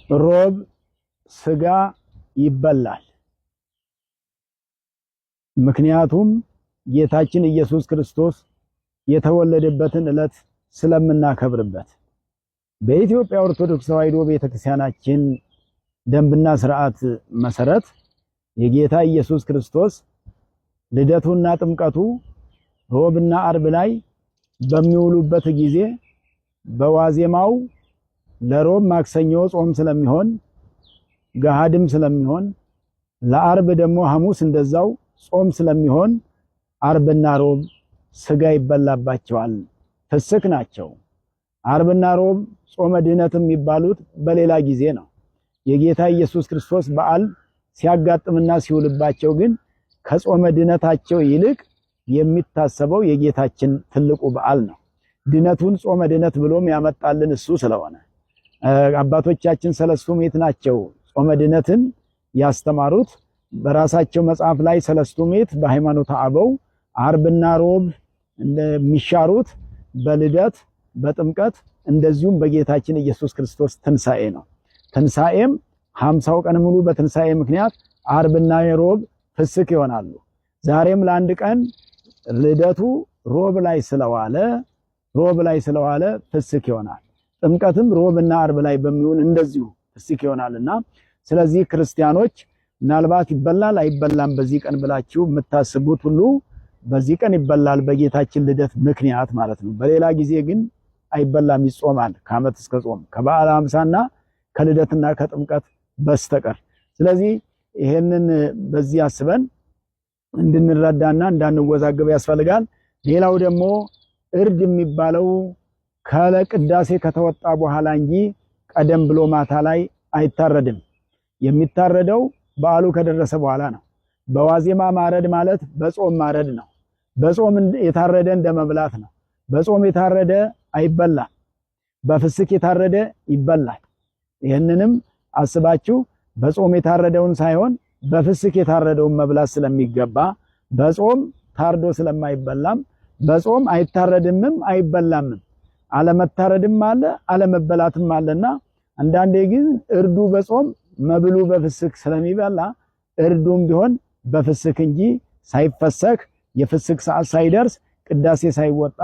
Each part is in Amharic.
ሮብ ስጋ ይበላል። ምክንያቱም ጌታችን ኢየሱስ ክርስቶስ የተወለደበትን ዕለት ስለምናከብርበት። በኢትዮጵያ ኦርቶዶክስ ተዋሕዶ ቤተክርስቲያናችን ደንብና ሥርዓት መሰረት የጌታ ኢየሱስ ክርስቶስ ልደቱና ጥምቀቱ ሮብና አርብ ላይ በሚውሉበት ጊዜ በዋዜማው ለሮብ ማክሰኞ ጾም ስለሚሆን ገሃድም ስለሚሆን ለአርብ ደግሞ ሐሙስ እንደዛው ጾም ስለሚሆን አርብና ሮብ ስጋ ይበላባቸዋል። ፍስክ ናቸው። አርብና ሮብ ጾመ ድህነትም የሚባሉት በሌላ ጊዜ ነው። የጌታ ኢየሱስ ክርስቶስ በዓል ሲያጋጥምና ሲውልባቸው ግን ከጾመ ድህነታቸው ይልቅ የሚታሰበው የጌታችን ትልቁ በዓል ነው። ድህነቱን ጾመ ድህነት ብሎም ያመጣልን እሱ ስለሆነ አባቶቻችን ሰለስቱ ምዕት ናቸው ጾመ ድህነትን ያስተማሩት። በራሳቸው መጽሐፍ ላይ ሰለስቱ ምዕት በሃይማኖተ አበው አርብና ሮብ እንደሚሻሩት በልደት በጥምቀት እንደዚሁም በጌታችን ኢየሱስ ክርስቶስ ትንሳኤ ነው። ትንሳኤም 50 ቀን ሙሉ በትንሳኤ ምክንያት አርብና ሮብ ፍስክ ይሆናሉ። ዛሬም ለአንድ ቀን ልደቱ ሮብ ላይ ስለዋለ ፍስክ ይሆናል። ጥምቀትም ሮብና አርብ ላይ በሚሆን እንደዚሁ ፍስክ ይሆናልና ስለዚህ ክርስቲያኖች ምናልባት ይበላል አይበላም በዚህ ቀን ብላችሁ የምታስቡት ሁሉ በዚህ ቀን ይበላል፣ በጌታችን ልደት ምክንያት ማለት ነው። በሌላ ጊዜ ግን አይበላም፣ ይጾማል ከዓመት እስከ ጾም ከበዓለ ሃምሳና ከልደትና ከጥምቀት በስተቀር። ስለዚህ ይሄንን በዚህ አስበን እንድንረዳና እንዳንወዛገብ ያስፈልጋል። ሌላው ደግሞ እርድ የሚባለው ከለቅዳሴ ከተወጣ በኋላ እንጂ ቀደም ብሎ ማታ ላይ አይታረድም። የሚታረደው በዓሉ ከደረሰ በኋላ ነው። በዋዜማ ማረድ ማለት በጾም ማረድ ነው። በጾም የታረደ እንደመብላት ነው። በጾም የታረደ አይበላም፣ በፍስክ የታረደ ይበላል። ይህንንም አስባችሁ በጾም የታረደውን ሳይሆን በፍስክ የታረደውን መብላት ስለሚገባ በጾም ታርዶ ስለማይበላም በጾም አይታረድምም አይበላምም። አለመታረድም አለ አለመበላትም አለና አንዳንዴ ግን እርዱ በጾም መብሉ በፍስክ ስለሚበላ እርዱም ቢሆን በፍስክ እንጂ ሳይፈሰክ የፍስክ ሰዓት ሳይደርስ ቅዳሴ ሳይወጣ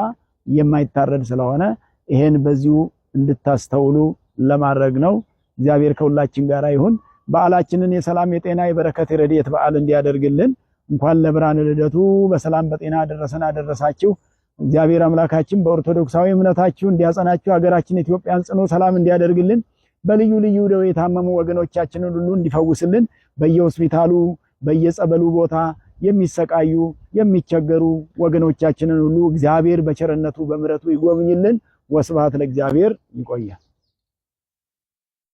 የማይታረድ ስለሆነ ይሄን በዚሁ እንድታስተውሉ ለማድረግ ነው። እግዚአብሔር ከሁላችን ጋር ይሁን። በዓላችንን የሰላም የጤና የበረከት የረድኤት በዓል እንዲያደርግልን እንኳን ለብርሃነ ልደቱ በሰላም በጤና አደረሰን አደረሳችሁ። እግዚአብሔር አምላካችን በኦርቶዶክሳዊ እምነታችሁ እንዲያጸናችሁ ሀገራችን ኢትዮጵያን ጽኑ ሰላም እንዲያደርግልን በልዩ ልዩ ደዌ የታመሙ ወገኖቻችንን ሁሉ እንዲፈውስልን በየሆስፒታሉ በየጸበሉ ቦታ የሚሰቃዩ የሚቸገሩ ወገኖቻችንን ሁሉ እግዚአብሔር በቸርነቱ በምሕረቱ ይጎብኝልን። ወስብሐት ለእግዚአብሔር። ይቆያል።